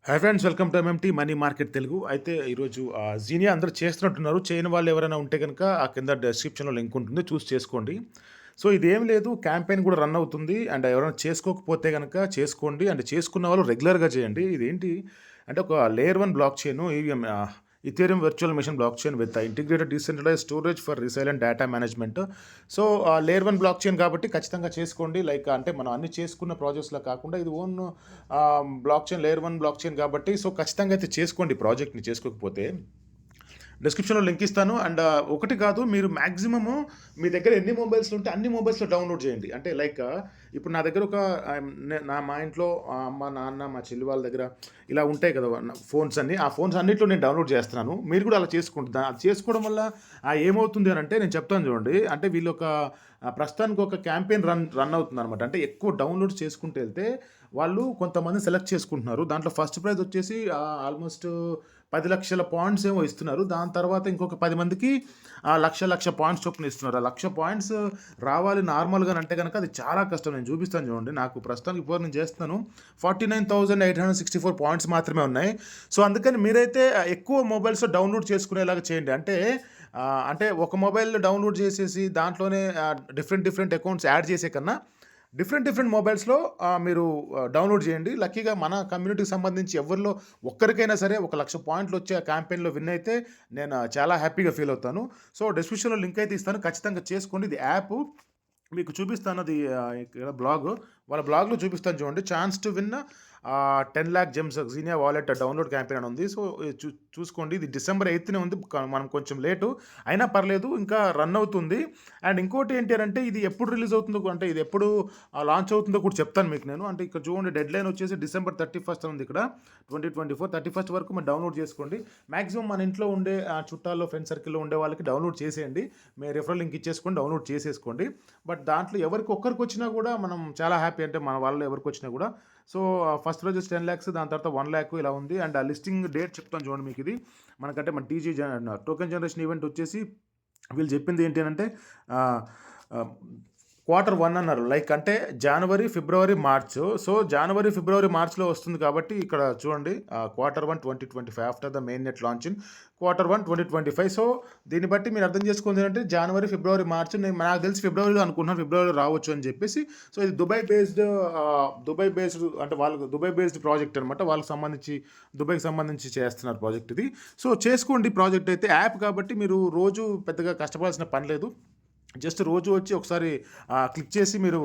Hi friends, welcome to MMT money market Telugu. అయితే ఈరోజు zinnia అందరూ చేస్తున్నట్టున్నారు. చేయని వాళ్ళు ఎవరైనా ఉంటే కనుక ఆ కింద డిస్క్రిప్షన్‌లో లింక్ ఉంటుంది, చూసి చేసుకోండి. సో ఇదేం లేదు, క్యాంపెయిన్ కూడా రన్ అవుతుంది. అండ్ ఎవరైనా చేసుకోకపోతే గనక చేసుకోండి. అండ్ చేసుకున్న వాళ్ళు రెగ్యులర్‌గా చేయండి. ఇదేంటి అంటే ఒక layer 1 block chain EVM Ethereum virtual machine block chain with integrated decentralised storage for resilient data management. So layer 1 block chain కాబట్టి ఖచ్చితంగా చేసుకోండి. లైక్ అంటే మనం అన్ని చేసుకున్న ప్రాజెక్ట్స్‌లా కాకుండా ఇది own block chain, layer 1 block chain కాబట్టి సో ఖచ్చితంగా అయితే చేసుకోండి ప్రాజెక్ట్‌ని చేసుకోకపోతే. డిస్క్రిప్షన్‌లో లింక్ ఇస్తాను. అండ్ ఒకటి కాదు, మీరు మాక్సిమము మీ దగ్గర ఎన్ని మొబైల్స్‌లో ఉంటే అన్ని మొబైల్స్‌లో డౌన్లోడ్ చేయండి. అంటే లైక్ ఇప్పుడు నా దగ్గర ఒక మా ఇంట్లో అమ్మ, నాన్న, మా చెల్లి వాళ్ళ దగ్గర ఇలా ఉంటాయి కదా ఫోన్స్ అన్నీ. ఆ ఫోన్స్ అన్నిట్లో నేను డౌన్లోడ్ చేస్తున్నాను. మీరు కూడా అలా చేసుకోండి. అది చేసుకోవడం వల్ల ఏమవుతుంది అని అంటే నేను చెప్తాను చూడండి. అంటే వీళ్ళు ఒక ప్రస్తుతానికి ఒక క్యాంపెయిన్ రన్ అవుతుందనమాట. అంటే ఎక్కువ డౌన్లోడ్స్ చేసుకుంటూ వెళ్తే వాళ్ళు కొంతమంది సెలెక్ట్ చేసుకుంటున్నారు. దాంట్లో ఫస్ట్ ప్రైజ్ వచ్చేసి ఆల్మోస్ట్ 10,00,000 పాయింట్స్ ఏమో ఇస్తున్నారు. దాని తర్వాత ఇంకొక 10 మందికి లక్ష పాయింట్స్ చొప్పున ఇస్తున్నారు. ఆ 1,00,000 పాయింట్స్ రావాలి నార్మల్‌గా అంటే గనక అది చాలా కష్టం. నేను చూపిస్తాను చూడండి. నాకు ప్రస్తుతానికి ఇప్పుడు నేను చేస్తున్నాను 49,864 పాయింట్స్ మాత్రమే ఉన్నాయి. సో అందుకని మీరైతే ఎక్కువ మొబైల్స్‌లో డౌన్లోడ్ చేసుకునేలాగా చేయండి. అంటే ఒక మొబైల్ డౌన్లోడ్ చేసేసి దాంట్లోనే డిఫరెంట్ అకౌంట్స్ యాడ్ చేసే కన్నా డిఫరెంట్ మొబైల్స్‌లో మీరు డౌన్లోడ్ చేయండి. లక్కీగా మన కమ్యూనిటీకి సంబంధించి ఎవరిలో ఒక్కరికైనా సరే ఒక 1,00,000 పాయింట్లు వచ్చి ఆ క్యాంపెయిన్‌లో విన్ అయితే నేను చాలా హ్యాపీగా ఫీల్ అవుతాను. సో డిస్క్రిప్షన్‌లో లింక్ అయితే ఇస్తాను. ఖచ్చితంగా చేసుకోండి. ఇది యాప్ మీకు చూపిస్తాను. అది ఇక్కడ వాళ్ళ బ్లాగ్‌లో చూపిస్తాను చూడండి. ఛాన్స్ టు విన్ 10,00,000 జెమ్స్ జీనియా వాలెట్ డౌన్లోడ్ క్యాంపెయిన్ అని ఉంది. సో చూసుకోండి. ఇది డిసెంబర్ 8నే ఉంది. మనం కొంచెం లేటు అయినా పర్లేదు, ఇంకా రన్ అవుతుంది. అండ్ ఇంకోటి ఏంటి అంటే ఇది ఎప్పుడు రిలీజ్ అవుతుందో, అంటే ఇది ఎప్పుడు లాంచ్ అవుతుందో కూడా చెప్తాను మీకు నేను. అంటే ఇక్కడ చూడండి, డెడ్ లైన్ వచ్చేసి డిసెంబర్ 31 ఉంది ఇక్కడ 2024. 31 వరకు మీరు డౌన్లోడ్ చేసుకోండి. మాక్సిమం మన ఇంట్లో ఉండే చుట్టాల్లో, ఫ్రెండ్ సర్కిల్లో ఉండే వాళ్ళకి డౌన్లోడ్ చేసేయండి. మీ రిఫరల్ లింక్ ఇచ్చేసుకొని డౌన్లోడ్ చేసేసుకోండి. బట్ దాంట్లో ఒక్కరికి వచ్చినా కూడా మనం చాలా హ్యాపీ. అంటే మన వాళ్ళు ఎవరికి వచ్చినా కూడా. సో ఫస్ట్ రోజు 10,00,000, దాని తర్వాత 1,00,000 ఇలా ఉంది. అండ్ ఆ లిస్టింగ్ డేట్ చెప్తాను చూడండి మీకు. ఇది మనకంటే మన టోకెన్ జనరేషన్ ఈవెంట్ వచ్చేసి వీళ్ళు చెప్పింది ఏంటి అంటే Q1 అన్నారు. లైక్ అంటే జనవరి, ఫిబ్రవరి, మార్చ్. సో జనవరి, ఫిబ్రవరి, మార్చ్‌లో వస్తుంది కాబట్టి ఇక్కడ చూడండి Q1 2025 after the main net launch in Q1 2025. So దీన్ని బట్టి మీరు అర్థం చేసుకోండి ఏంటంటే జనవరి, ఫిబ్రవరి, మార్చ్. నాకు తెలిసి ఫిబ్రవరిలో అనుకుంటున్నాను. ఫిబ్రవరిలో రావచ్చు అని చెప్పేసి. సో ఇది దుబాయ్ బేస్డ్ అంటే వాళ్ళకి దుబాయ్ బేస్డ్ ప్రాజెక్ట్ అనమాట. వాళ్ళకి సంబంధించి దుబాయ్‌కి సంబంధించి చేస్తున్నారు ప్రాజెక్ట్ ఇది. సో చేసుకోండి ప్రాజెక్ట్ అయితే. యాప్ కాబట్టి మీరు రోజు పెద్దగా కష్టపడాల్సిన పని లేదు. జస్ట్ రోజు వచ్చి ఒకసారి క్లిక్ చేసి మీరు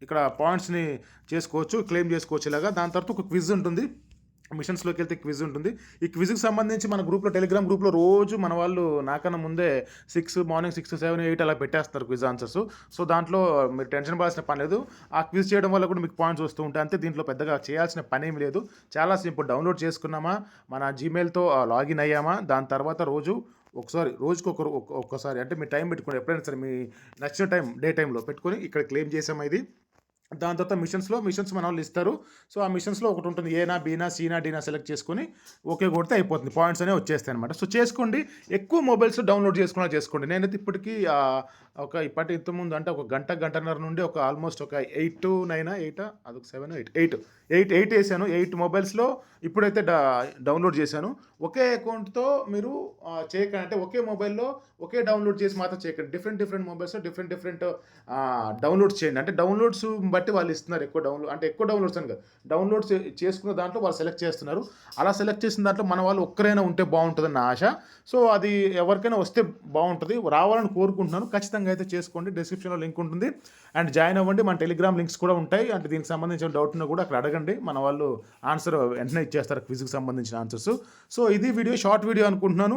ఇక్కడ పాయింట్స్‌ని చేసుకోవచ్చు, క్లెయిమ్ చేసుకోవచ్చు ఇలాగా. దాని తర్వాత ఒక క్విజ్ ఉంటుంది. మిషన్స్‌లోకి వెళ్తే క్విజ్ ఉంటుంది. ఈ క్విజ్‌కి సంబంధించి మన గ్రూప్‌లో, టెలిగ్రామ్ గ్రూప్‌లో రోజు మన వాళ్ళు నాకన్నా ముందే మార్నింగ్ 6, 7, 8 అలా పెట్టేస్తారు క్విజ్ ఆన్సర్స్. సో దాంట్లో మీరు టెన్షన్ పడాల్సిన పని లేదు. ఆ క్విజ్ చేయడం వల్ల కూడా మీకు పాయింట్స్ వస్తూ ఉంటాయి. అంతే, దీంట్లో పెద్దగా చేయాల్సిన పనేమి లేదు. చాలా సింపుల్. డౌన్లోడ్ చేసుకున్నామా, మన జీమెయిల్‌తో లాగిన్ అయ్యామా, దాని తర్వాత ఒక్కసారి అంటే మీ టైం పెట్టుకొని ఎప్పుడైనా సరే మీ నచ్చిన డే టైంలో పెట్టుకొని ఇక్కడ క్లెయిమ్ చేసామా ఇది. దాని తర్వాత మిషన్స్ మన వాళ్ళు ఇస్తారు. సో ఆ మిషన్స్‌లో ఒకటి ఉంటుంది. ఏనా, బీనా, సీనా, డీనా సెలెక్ట్ చేసుకొని ఓకే కొడితే అయిపోతుంది. పాయింట్స్ అనేవి వచ్చేస్తాయి అనమాట. సో చేసుకోండి. ఎక్కువ మొబైల్స్ డౌన్లోడ్ చేసుకోండి. నేనైతే ఇప్పటికీ ఇంతకుముందు అంటే ఒక గంటన్నర నుండి ఒక ఆల్మోస్ట్ ఒక 8 అదొక 7, 8 వేసాను. 8 మొబైల్స్‌లో ఇప్పుడైతే డౌన్లోడ్ చేశాను. ఒకే అకౌంట్‌తో మీరు చేయకండి. అంటే ఒకే మొబైల్‌లో ఒకే డౌన్లోడ్ చేసి మాత్రం చేయకండి. డిఫరెంట్ మొబైల్స్‌లో డిఫరెంట్ డౌన్లోడ్స్ చేయండి. అంటే డౌన్లోడ్స్ బట్టి వాళ్ళు ఇస్తున్నారు. ఎక్కువ డౌన్లోడ్స్ అని కాదు. డౌన్లోడ్స్ చేసుకున్న దాంట్లో వాళ్ళు సెలెక్ట్ చేస్తున్నారు. అలా సెలెక్ట్ చేసిన దాంట్లో మన వాళ్ళు ఒక్కరైనా ఉంటే బాగుంటుందని నా ఆశ. సో అది ఎవరికైనా వస్తే బాగుంటుంది. రావాలని కోరుకుంటున్నాను. ఖచ్చితంగా అయితే చేసుకోండి. డిస్క్రిప్షన్‌లో లింక్ ఉంటుంది. అండ్ జాయిన్ అవ్వండి. మన టెలిగ్రామ్ లింక్స్ కూడా ఉంటాయి. అంటే దీనికి సంబంధించిన డౌట్ ఉన్నా కూడా అక్కడ అడగండి. మన వాళ్ళు ఆన్సర్ వెంటనే ఇచ్చేస్తారు, క్విజ్కి సంబంధించిన ఆన్సర్స్. సో ఇది షార్ట్ వీడియో అనుకుంటున్నాను.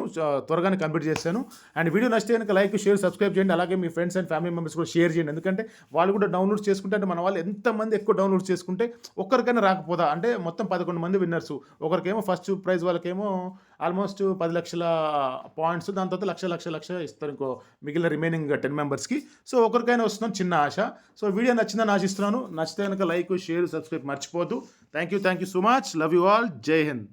త్వరగానే కంప్లీట్ చేశాను. అండ్ వీడియో నచ్చితే కనుక లైక్, షేర్, సబ్స్క్రైబ్ చేయండి. అలాగే మీ ఫ్రెండ్స్ అండ్ ఫ్యామిలీ మెంబర్స్ కూడా షేర్ చేయండి. ఎందుకంటే వాళ్ళు కూడా డౌన్లోడ్స్ చేసుకుంటే, అంటే మన వాళ్ళు ఎంతమంది ఎక్కువ డౌన్లోడ్స్ చేసుకుంటే ఒక్కరికైనా రాకపోదా అంటే మొత్తం 11 మంది విన్నర్స్. ఒకరికేమో ఫస్ట్ ప్రైజ్ వాళ్ళకేమో ఆల్మోస్ట్ 10,00,000 పాయింట్స్. దాని తర్వాత లక్ష ఇస్తారు ఇంకో మిగిలిన రిమైనింగ్ 10 మెంబర్స్కి. సో ఒకరికైనా వస్తుందని చిన్న ఆశ. సో వీడియో నచ్చిందని ఆశిస్తున్నాను. నచ్చితే కనుక లైక్, షేర్, సబ్స్క్రైబ్ మర్చిపోద్దు. Thank you so much. Love you all. జై హింద్.